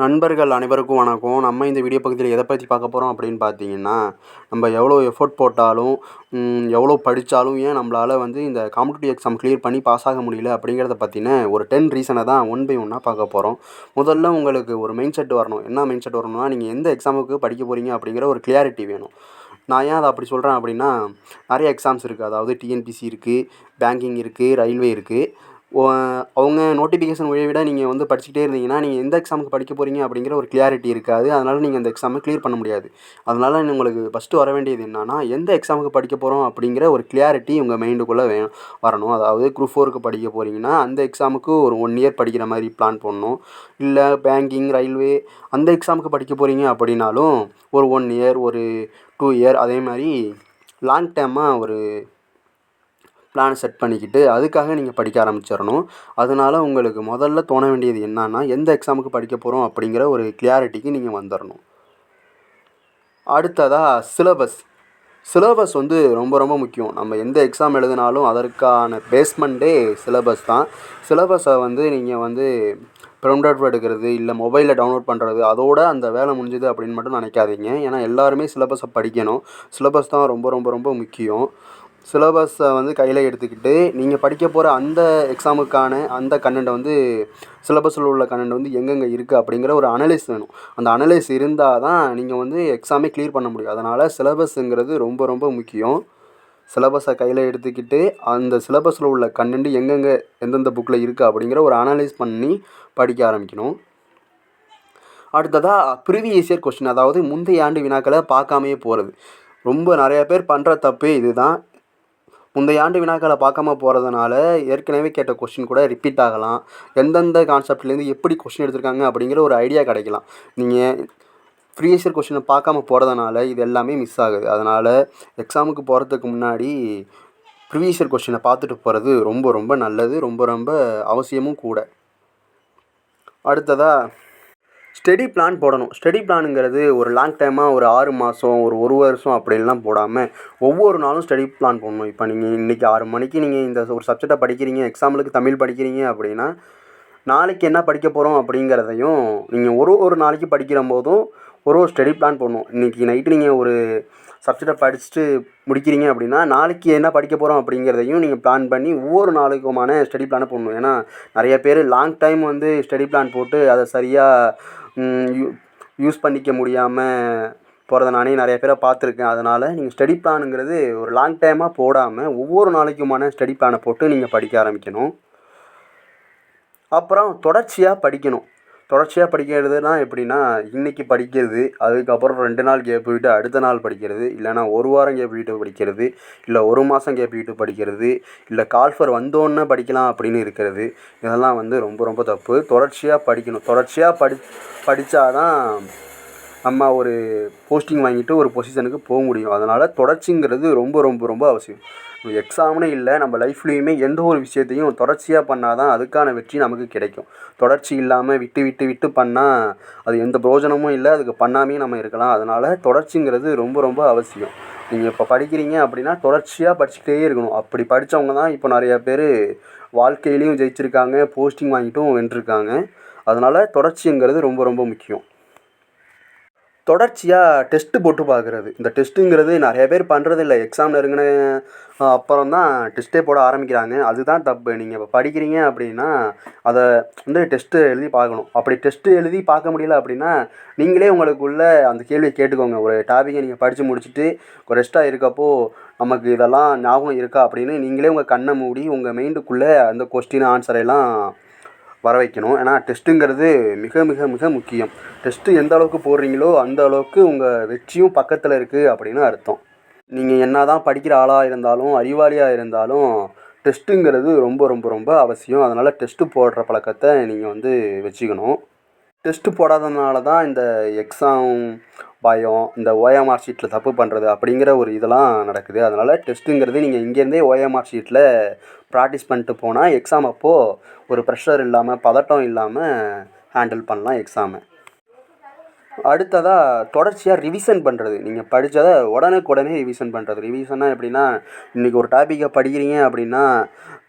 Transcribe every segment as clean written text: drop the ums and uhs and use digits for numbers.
நண்பர்கள் அனைவருக்கும் வணக்கம். நம்ம இந்த வீடியோ பகுதியில் எதை பற்றி பார்க்க போகிறோம் அப்படின்னு பார்த்தீங்கன்னா, நம்ம எவ்வளோ எஃபோர்ட் போட்டாலும், எவ்வளோ படித்தாலும் ஏன் நம்மளால் இந்த காம்படிட்டிவ் எக்ஸாம் கிளியர் பண்ணி பாஸ் ஆக முடியல அப்படிங்கிறத பற்றின ஒரு 10 ரீசனை தான் ஒன் பை ஒன்னாக பார்க்க போகிறோம். முதல்ல உங்களுக்கு ஒரு மைண்ட் செட் வரணும். என்ன மைண்ட் செட் வரணும்னா, நீங்கள் எந்த எக்ஸாமுக்கு படிக்க போகிறீங்க அப்படிங்கிற ஒரு கிளியாரிட்டி வேணும். நான் ஏன் அதை அப்படி சொல்கிறேன் அப்படின்னா, நிறைய எக்ஸாம்ஸ் இருக்குது. அதாவது டிஎன்பிசி இருக்குது, பேங்கிங் இருக்குது, ரயில்வே இருக்குது. அவங்க நோட்டிஃபிகேஷன் விட நீங்கள் படிச்சுக்கிட்டே இருந்தீங்கன்னா, நீங்கள் எந்த எக்ஸாமுக்கு படிக்க போகிறீங்க அப்படிங்கிற ஒரு கிளியாரிட்டி இருக்காது. அதனால் நீங்கள் அந்த எக்ஸாமை கிளியர் பண்ண முடியாது. அதனால் உங்களுக்கு ஃபஸ்ட்டு வர வேண்டியது என்னன்னா, எந்த எக்ஸாமுக்கு படிக்க போகிறோம் அப்படிங்கிற ஒரு கிளியாரிட்டி உங்கள் மைண்டுக்குள்ளே வரணும். அதாவது குரூப் 4க்கு படிக்க போகிறீங்கன்னா, அந்த எக்ஸாமுக்கு ஒரு 1 இயர் படிக்கிற மாதிரி பிளான் பண்ணணும். இல்லை பேங்கிங், ரயில்வே அந்த எக்ஸாமுக்கு படிக்க போகிறீங்க அப்படின்னாலும் ஒரு 1 இயர், ஒரு 2 இயர் அதே மாதிரி லாங் டேர்மாக ஒரு பிளான் செட் பண்ணிக்கிட்டு அதுக்காக நீங்கள் படிக்க ஆரம்பிச்சிடணும். அதனால் உங்களுக்கு முதல்ல தோண வேண்டியது என்னன்னா, எந்த எக்ஸாமுக்கு படிக்க போகிறோம் அப்படிங்கிற ஒரு கிளியாரிட்டிக்கு நீங்கள் வந்துடணும். அடுத்ததாக சிலபஸ் ரொம்ப ரொம்ப முக்கியம். நம்ம எந்த எக்ஸாம் எழுதினாலும் அதற்கான பேஸ்மெண்ட்டே சிலபஸ் தான். சிலபஸை நீங்கள் ப்ரிண்ட் அவுட் எடுக்கிறது இல்லை மொபைலில் டவுன்லோட் பண்ணுறது அதோட அந்த வேலை முடிஞ்சுது அப்படின்னு மட்டும் நினைக்காதீங்க. ஏன்னா எல்லாருமே சிலபஸை படிக்கணும். சிலபஸ் தான் ரொம்ப ரொம்ப ரொம்ப முக்கியம். சிலபஸை கையில் எடுத்துக்கிட்டு நீங்கள் படிக்க போகிற அந்த எக்ஸாமுக்கான அந்த கண்டென்ட்டை சிலபஸில் உள்ள கண்டென்ட் எங்கெங்கே இருக்குது அப்படிங்கிற ஒரு அனலைஸ் வேணும். அந்த அனலைஸ் இருந்தால் தான் நீங்கள் எக்ஸாமே கிளியர் பண்ண முடியும். அதனால் சிலபஸுங்கிறது ரொம்ப ரொம்ப முக்கியம். சிலபஸை கையில் எடுத்துக்கிட்டு அந்த சிலபஸில் உள்ள கண்டென்ட் எங்கெங்கே எந்தெந்த புக்கில் இருக்குது அப்படிங்கிற ஒரு அனலைஸ் பண்ணி படிக்க ஆரம்பிக்கணும். அடுத்ததாக ப்ரீவியஸ் இயர் கொஸ்டின், அதாவது முந்தைய ஆண்டு வினாக்களை பார்க்காமையே போகிறது. நிறைய பேர் பண்ணுற தப்பே இதுதான். முந்தைய ஆண்டு வினாக்களை பார்க்காம போகிறதுனால ஏற்கனவே கேட்ட கொஸ்டின் கூட ரிப்பீட் ஆகலாம். எந்தெந்த கான்செப்ட்லேருந்து எப்படி கொஸ்டின் எடுத்திருக்காங்க அப்படிங்கிற ஒரு ஐடியா கிடைக்கலாம். நீங்கள் ப்ரீவியஸ் இயர் கொஸ்டினை பார்க்காம போகிறதுனால இது எல்லாமே மிஸ் ஆகுது. அதனால் எக்ஸாமுக்கு போகிறதுக்கு முன்னாடி ப்ரீவியஸ் இயர் கொஸ்டினை பார்த்துட்டு போகிறது ரொம்ப ரொம்ப நல்லது, ரொம்ப ரொம்ப அவசியமும் கூட. அடுத்ததாக ஸ்டடி பிளான் போடணும். ஸ்டடி பிளானுங்கிறது ஒரு லாங் டைமாக ஒரு 6 மாதம், ஒரு வருஷம் அப்படின்லாம் போடாமல் ஒவ்வொரு நாளும் ஸ்டடி பிளான் போடணும். இப்போ நீங்கள் இன்றைக்கி 6 மணிக்கு நீங்கள் இந்த ஒரு சப்ஜெக்டை படிக்கிறீங்க, எக்ஸாம்பிளுக்கு தமிழ் படிக்கிறீங்க அப்படின்னா, நாளைக்கு என்ன படிக்க போகிறோம் அப்படிங்கிறதையும் நீங்கள் ஒரு நாளைக்கு படிக்கிற போதும் ஒரு ஸ்டடி பிளான் போடணும். இன்றைக்கி நைட்டு நீங்கள் ஒரு சப்ஜெக்டை படிச்சுட்டு முடிக்கிறீங்க அப்படின்னா, நாளைக்கு என்ன படிக்க போகிறோம் அப்படிங்கிறதையும் நீங்கள் பிளான் பண்ணி ஒவ்வொரு நாளைக்குமான ஸ்டடி பிளானை போடணும். ஏன்னா நிறைய பேர் லாங் டைம் ஸ்டடி பிளான் போட்டு அதை சரியாக யூஸ் பண்ணிக்க முடியாமல் போகிறத நானே நிறைய பேரை பார்த்துருக்கேன். அதனால் நீங்கள் ஸ்டடி பிளானுங்கிறது ஒரு லாங் டைமாக போடாமல் ஒவ்வொரு நாளைக்குமான ஸ்டடி பிளானை போட்டு நீங்கள் படிக்க ஆரம்பிக்கணும். அப்புறம் தொடர்ச்சியாக படிக்கணும். தொடர்ச்சியாக படிக்கிறதுனா எப்படின்னா, இன்றைக்கி படிக்கிறது, அதுக்கப்புறம் 2 நாள் கேப் விட்டு அடுத்த நாள் படிக்கிறது, இல்லைனா ஒரு வாரம் கேப் விட்டு படிக்கிறது, இல்லை 1 மாதம் கேப் விட்டு படிக்கிறது, இல்லை கால்ஃபர் வந்தோன்னே படிக்கலாம் அப்படின்னு இருக்கிறது. இதெல்லாம் ரொம்ப ரொம்ப தப்பு. தொடர்ச்சியாக படிக்கணும். தொடர்ச்சியாக படித்தா தான் நம்ம ஒரு போஸ்டிங் வாங்கிட்டு ஒரு பொசிஷனுக்கு போக முடியும். அதனால் தொடர்ச்சிங்கிறது ரொம்ப ரொம்ப ரொம்ப அவசியம். எக்ஸாம்னு இல்லை, நம்ம லைஃப்லேயுமே எந்த ஒரு விஷயத்தையும் தொடர்ச்சியாக பண்ணால் தான் அதுக்கான வெற்றி நமக்கு கிடைக்கும். தொடர்ச்சி இல்லாமல் விட்டு பண்ணால் அது எந்த பிரயோஜனமும் இல்லை, அதுக்கு பண்ணாமையும் நம்ம இருக்கலாம். அதனால் தொடர்ச்சிங்கிறது ரொம்ப ரொம்ப அவசியம். நீங்கள் இப்போ படிக்கிறீங்க அப்படின்னா தொடர்ச்சியாக படிச்சுக்கிட்டே இருக்கணும். அப்படி படித்தவங்க தான் இப்போ நிறையா பேர் வாழ்க்கையிலையும் ஜெயிச்சிருக்காங்க, போஸ்டிங் வாங்கிட்டும் வென்றிருக்காங்க. அதனால் தொடர்ச்சிங்கிறது ரொம்ப ரொம்ப முக்கியம். தொடர்ச்சியாக டெஸ்ட்டு போட்டு பார்க்குறது. இந்த டெஸ்ட்டுங்கிறது நிறைய பேர் பண்ணுறதில்ல. எக்ஸாம் நெருங்கின அப்புறம் தான் டெஸ்ட்டே போட ஆரம்பிக்கிறாங்க. அதுதான் தப்பு. நீங்கள் இப்போ படிக்கிறீங்க அப்படின்னா அதை டெஸ்ட்டு எழுதி பார்க்கணும். அப்படி டெஸ்ட்டு எழுதி பார்க்க முடியல அப்படின்னா, நீங்களே உங்களுக்குள்ளே அந்த கேள்வியை கேட்டுக்கோங்க. ஒரு டாப்பிக்கை நீங்கள் படித்து முடிச்சுட்டு ஒரு ரெஸ்ட்டாக இருக்கப்போ, நமக்கு இதெல்லாம் ஞாபகம் இருக்கா அப்படின்னு நீங்களே உங்கள் கண்ணை மூடி உங்கள் மைண்டுக்குள்ளே அந்த கொஸ்டின் ஆன்சரையெல்லாம் வர வைக்கணும். ஏன்னா டெஸ்ட்டுங்கிறது மிக மிக மிக முக்கியம். டெஸ்ட்டு எந்த அளவுக்கு போடுறீங்களோ அந்த அளவுக்கு உங்கள் வெற்றியும் பக்கத்தில் இருக்குது அப்படின்னு அர்த்தம். நீங்கள் என்ன தான் படிக்கிற ஆளாக இருந்தாலும், அறிவாளியாக இருந்தாலும் டெஸ்ட்டுங்கிறது ரொம்ப ரொம்ப ரொம்ப அவசியம். அதனால் டெஸ்ட்டு போடுற பழக்கத்தை நீங்கள் வச்சுக்கணும். டெஸ்ட்டு போடாததுனால தான் இந்த எக்ஸாம் பயம், இந்த ஓஎம்ஆர் ஷீட்டில் தப்பு பண்ணுறது அப்படிங்கிற ஒரு இதெல்லாம் நடக்குது. அதனால் டெஸ்ட்டுங்கிறது நீங்கள் இங்கேருந்தே ஓஎம்ஆர் ஷீட்டில் ப்ராக்டிஸ் பண்ணிட்டு போனால் எக்ஸாம் அப்போது ஒரு ப்ரெஷர் இல்லாமல், பதட்டம் இல்லாமல் ஹேண்டில் பண்ணலாம் எக்ஸாமை. அடுத்ததாக தொடர்ச்சியாக ரிவிஷன் பண்ணுறது. நீங்கள் படித்ததை உடனுக்குடனே ரிவிஷன் பண்ணுறது. ரிவிஷன்னா எப்படின்னா, இன்றைக்கி ஒரு டாப்பிக்கை படிக்கிறீங்க அப்படின்னா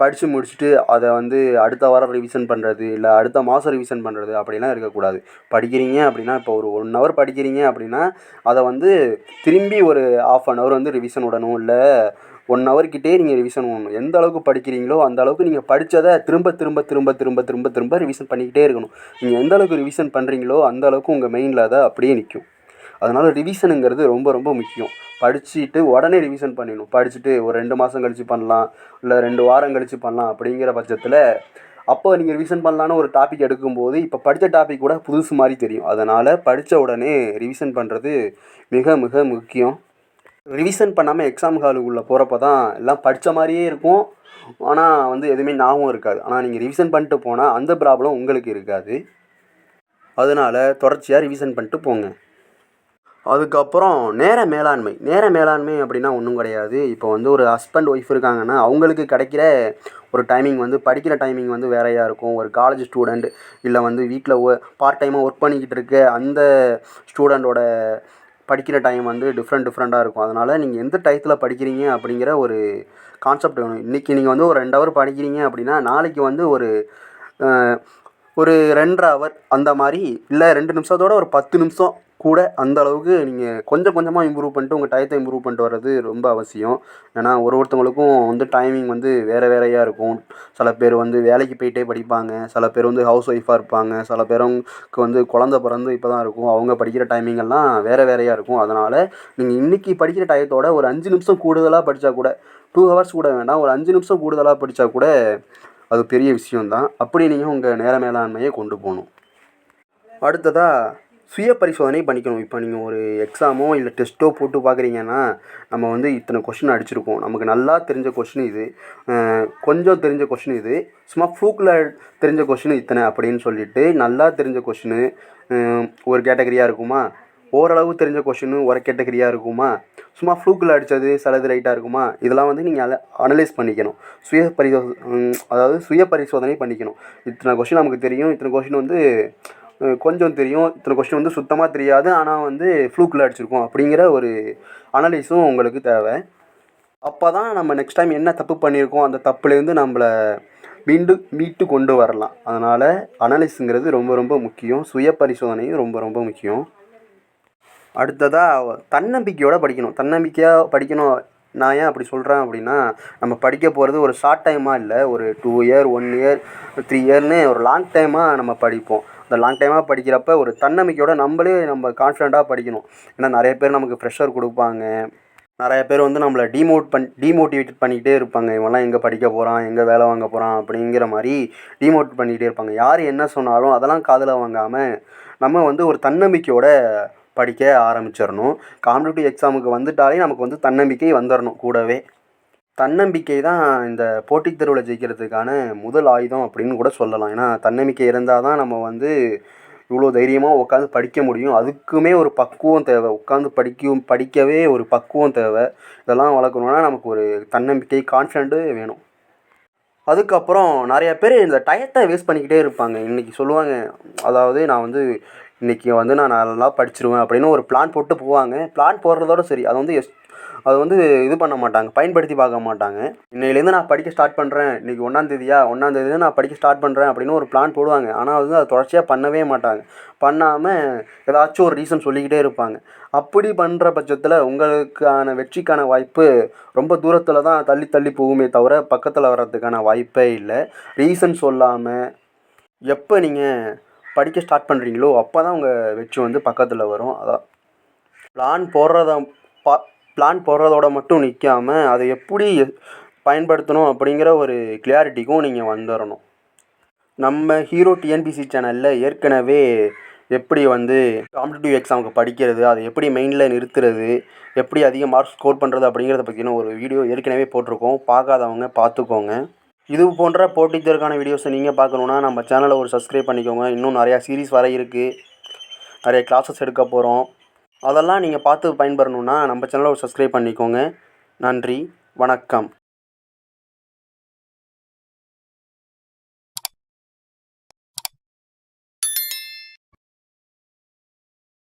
படித்து முடிச்சுட்டு அதை வந்து அடுத்த வாரம் ரிவிஷன் பண்ணுறது, இல்லை அடுத்த மாதம் ரிவிஷன் பண்ணுறது அப்படிலாம் இருக்கக்கூடாது. படிக்கிறீங்க அப்படின்னா இப்போ ஒரு 1 ஹவர் படிக்கிறீங்க அப்படின்னா அதை வந்து திரும்பி ஒரு 1/2 ஹவர் வந்து ரிவிஷன் விடணும். இல்லை 1 ஹவர்கிட்டே நீங்கள் ரிவிஷன் பண்ணணும். எந்த அளவுக்கு படிக்கிறீங்களோ அந்த அளவுக்கு நீங்கள் படித்ததை திரும்ப திரும்ப திரும்ப திரும்ப திரும்ப திரும்ப ரிவிஷன் பண்ணிக்கிட்டே இருக்கணும். நீங்கள் எந்த அளவுக்கு ரிவிஷன் பண்ணுறீங்களோ அந்த அளவுக்கு உங்கள் மைண்டில் அதை அப்படியே நிற்கும். அதனால் ரிவிஷனுங்கிறது ரொம்ப ரொம்ப முக்கியம். படிச்சுட்டு உடனே ரிவிஷன் பண்ணிடணும். படிச்சுட்டு ஒரு 2 மாதம் கழித்து பண்ணலாம், இல்லை 2 வாரம் கழித்து பண்ணலாம். அப்படிங்கிற பட்சத்தில் அப்போ நீங்கள் ரிவிஷன் பண்ணலான்னு ஒரு டாபிக் எடுக்கும்போது இப்போ படித்த டாபிக் கூட புதுசு மாதிரி தெரியும். அதனால் படித்த உடனே ரிவிஷன் பண்ணுறது மிக மிக முக்கியம். ரிவிஷன் பண்ணாமல் எக்ஸாம் ஹாலுக்குள்ளே போகிறப்ப தான் எல்லாம் படித்த மாதிரியே இருக்கும். ஆனால் வந்து எதுவுமே ஞாபகம் இருக்காது. ஆனால் நீங்கள் ரிவிஷன் பண்ணிட்டு போனால் அந்த ப்ராப்ளம் உங்களுக்கு இருக்காது. அதனால் தொடர்ச்சியாக ரிவிஷன் பண்ணிட்டு போங்க. அதுக்கப்புறம் நேர மேலாண்மை. நேர மேலாண்மை அப்படின்னா ஒன்றும் கிடையாது. இப்போ வந்து ஒரு ஹஸ்பண்ட் ஒய்ஃப் இருக்காங்கன்னா அவங்களுக்கு கிடைக்கிற ஒரு டைமிங் வந்து படிக்கிற டைமிங் வந்து வேறையாக இருக்கும். ஒரு காலேஜ் ஸ்டூடெண்ட் இல்லை வந்து வீட்டில் பார்ட் டைமாக ஒர்க் பண்ணிக்கிட்டு இருக்க அந்த ஸ்டூடெண்ட்டோட படிக்கிற டைம் வந்து டிஃப்ரெண்ட்டாக இருக்கும். அதனால் நீங்கள் எந்த டயத்தில் படிக்கிறீங்க அப்படிங்கிற ஒரு கான்செப்ட் வேணும். இன்றைக்கி நீங்கள் வந்து ஒரு 2 ஹவர் படிக்கிறீங்க அப்படின்னா நாளைக்கு வந்து ஒரு 2.5 ஹவர் அந்த மாதிரி, இல்லை 2 நிமிஷத்தோட ஒரு 10 நிமிஷம் கூட அந்த அளவுக்கு நீங்கள் கொஞ்சம் கொஞ்சமாக இம்ப்ரூவ் பண்ணிட்டு உங்கள் டயத்தை இம்ப்ரூவ் பண்ணிட்டு வர்றது ரொம்ப அவசியம். ஏன்னா ஒருத்தவங்களுக்கும் வந்து டைமிங் வந்து வேறையாக இருக்கும். சில பேர் வந்து வேலைக்கு போயிட்டே படிப்பாங்க, சில பேர் வந்து ஹவுஸ் ஒய்ஃபாக இருப்பாங்க, சில பேருக்கு வந்து குழந்த பிறந்து இப்போ தான் இருக்கும். அவங்க படிக்கிற டைமிங் எல்லாம் வேறையாக இருக்கும். அதனால் நீங்கள் இன்றைக்கி படிக்கிற டயத்தோட ஒரு 5 நிமிஷம் கூடுதலாக படித்தா கூட, 2 ஹவர்ஸ் கூட வேண்டாம், ஒரு 5 நிமிஷம் கூடுதலாக படித்தா கூட அது பெரிய விஷயந்தான். அப்படி நீங்கள் உங்கள் நேர மேலாண்மையை கொண்டு போகணும். அடுத்ததாக சுய பரிசோதனை பண்ணிக்கணும். இப்போ நீங்கள் ஒரு எக்ஸாமோ இல்லை டெஸ்ட்டோ போட்டு பார்க்குறீங்கன்னா நம்ம வந்து இத்தனை கொஷின் அடிச்சிருக்கோம், நமக்கு நல்லா தெரிஞ்ச கொஷின் இது, கொஞ்சம் தெரிஞ்ச கொஷின் இது, சும்மா ஃப்ளூக்கில் தெரிஞ்ச கொஷின் இத்தனை அப்படின்னு சொல்லிவிட்டு நல்லா தெரிஞ்ச கொஷினு ஒரு கேட்டகரியாக இருக்குமா, ஓரளவு தெரிஞ்ச கொஷினு ஒரு கேட்டகரியாக இருக்குமா, சும்மா ஃப்ளூக்கில் அடித்தது சிலது ரைட்டாக இருக்குமா, இதெல்லாம் வந்து நீங்கள் அனலைஸ் பண்ணிக்கணும். அதாவது சுய பரிசோதனை பண்ணிக்கணும். இத்தனை கொஷின் நமக்கு தெரியும், இத்தனை கொஷின் வந்து கொஞ்சம் தெரியும், இத்தனை கொஸ்டின் வந்து சுத்தமாக தெரியாது, ஆனால் வந்து ஃப்ளூக்கில் அடிச்சிருக்கோம் அப்படிங்கிற ஒரு அனலைஸும் உங்களுக்கு தேவை. அப்போ தான் நம்ம நெக்ஸ்ட் டைம் என்ன தப்பு பண்ணியிருக்கோம் அந்த தப்புலேருந்து நம்மளை மீட்டு கொண்டு வரலாம். அதனால் அனலைஸுங்கிறது ரொம்ப ரொம்ப முக்கியம். சுய பரிசோதனையும் ரொம்ப ரொம்ப முக்கியம். அடுத்ததாக தன்னம்பிக்கையோடு படிக்கணும். தன்னம்பிக்கையாக படிக்கணும். நான் ஏன் அப்படி சொல்கிறேன் அப்படின்னா, நம்ம படிக்க போகிறது ஒரு ஷார்ட் டைமாக இல்லை, ஒரு 2 இயர் 1 இயர் 3 இயர்னு ஒரு லாங் டைமாக நம்ம படிப்போம். அந்த லாங் டைமாக படிக்கிறப்ப ஒரு தன்னம்பிக்கையோட நம்ம கான்ஃபிடண்ட்டாக படிக்கணும். ஏன்னா நிறைய பேர் நமக்கு ப்ரெஷர் கொடுப்பாங்க, நிறைய பேர் வந்து நம்மளை டீமோட்டிவேட் பண்ணிக்கிட்டே இருப்பாங்க. இவன்லாம் எங்கே படிக்க போகிறான், எங்கே வேலை வாங்க போகிறான் அப்படிங்கிற மாதிரி டீமோட்டிவேட் பண்ணிக்கிட்டே இருப்பாங்க. யார் என்ன சொன்னாலும் அதெல்லாம் காதில் வாங்காமல் நம்ம வந்து ஒரு தன்னம்பிக்கையோட படிக்க ஆரம்பிச்சிடணும். காம்படிட்டிவ் எக்ஸாமுக்கு வந்துட்டாலே நமக்கு வந்து தன்னம்பிக்கை வந்துடணும். கூடவே தன்னம்பிக்கை தான் இந்த போட்டித் தேர்வில் ஜெயிக்கிறதுக்கான முதல் ஆயுதம் அப்படின்னு கூட சொல்லலாம். ஏன்னா தன்னம்பிக்கை இருந்தால் தான் நம்ம வந்து இவ்வளோ தைரியமாக உட்காந்து படிக்க முடியும். அதுக்குமே ஒரு பக்குவம் தேவை. உட்காந்து படிக்கவே ஒரு பக்குவம் தேவை. இதெல்லாம் வளர்க்கணுன்னா நமக்கு ஒரு தன்னம்பிக்கை, கான்ஃபிடென்ட்டு வேணும். அதுக்கப்புறம் நிறையா பேர் இந்த டயத்தை வேஸ்ட் பண்ணிக்கிட்டே இருப்பாங்க. இன்றைக்கி சொல்லுவாங்க, அதாவது நான் வந்து இன்றைக்கி வந்து நான் நல்லா படிச்சிருவேன் அப்படின்னு ஒரு பிளான் போட்டு போவாங்க. பிளான் போடுறதோட சரி, அதை வந்து இது பண்ண மாட்டாங்க, பயன்படுத்தி பார்க்க மாட்டாங்க. இன்னையிலேருந்து நான் படிக்க ஸ்டார்ட் பண்ணுறேன், இன்றைக்கி 1ஆம் தேதி நான் படிக்க ஸ்டார்ட் பண்ணுறேன் அப்படின்னு ஒரு பிளான் போடுவாங்க. ஆனால் வந்து அதை தொடர்ச்சியாக பண்ணவே மாட்டாங்க. பண்ணாமல் ஏதாச்சும் ஒரு ரீசன் சொல்லிக்கிட்டே இருப்பாங்க. அப்படி பண்ணுற பட்சத்தில் உங்களுக்கான வெற்றிக்கான வாய்ப்பு ரொம்ப தூரத்தில் தான் தள்ளி போகுமே தவிர பக்கத்தில் வர்றதுக்கான வாய்ப்பே இல்லை. ரீசன் சொல்லாமல் எப்போ நீங்கள் படிக்க ஸ்டார்ட் பண்ணுறீங்களோ அப்போ தான் உங்கள் வெற்றி வந்து பக்கத்தில் வரும். அதான் பிளான் போடுறதோட மட்டும் நிற்காமல் அதை எப்படி பயன்படுத்தணும் அப்படிங்கிற ஒரு கிளாரிட்டிக்கும் நீங்கள் வந்துடணும். நம்ம ஹீரோ டிஎன்பிசி சேனலில் ஏற்கனவே எப்படி வந்து காம்படிட்டிவ் எக்ஸாமுக்கு படிக்கிறது, அதை எப்படி மெயினில் நிறுத்துறது, எப்படி அதிக மார்க்ஸ் ஸ்கோர் பண்ணுறது அப்படிங்கிறத பற்றின ஒரு வீடியோ ஏற்கனவே போட்டிருக்கோம். பார்க்காதவங்க பார்த்துக்கோங்க. இது போன்ற போட்டித் தேர்வுக்கான வீடியோஸை நீங்கள் பார்க்கணுன்னா நம்ம சேனலை ஒரு சப்ஸ்கிரைப் பண்ணிக்கோங்க. இன்னும் நிறையா சீரீஸ் வர இருக்குது, நிறைய கிளாஸஸ் எடுக்க போகிறோம். அதெல்லாம் நீங்கள் பார்த்து பயன்பெறணுன்னா நம்ம சேனலை ஒரு சப்ஸ்கிரைப் பண்ணிக்கோங்க. நன்றி, வணக்கம்.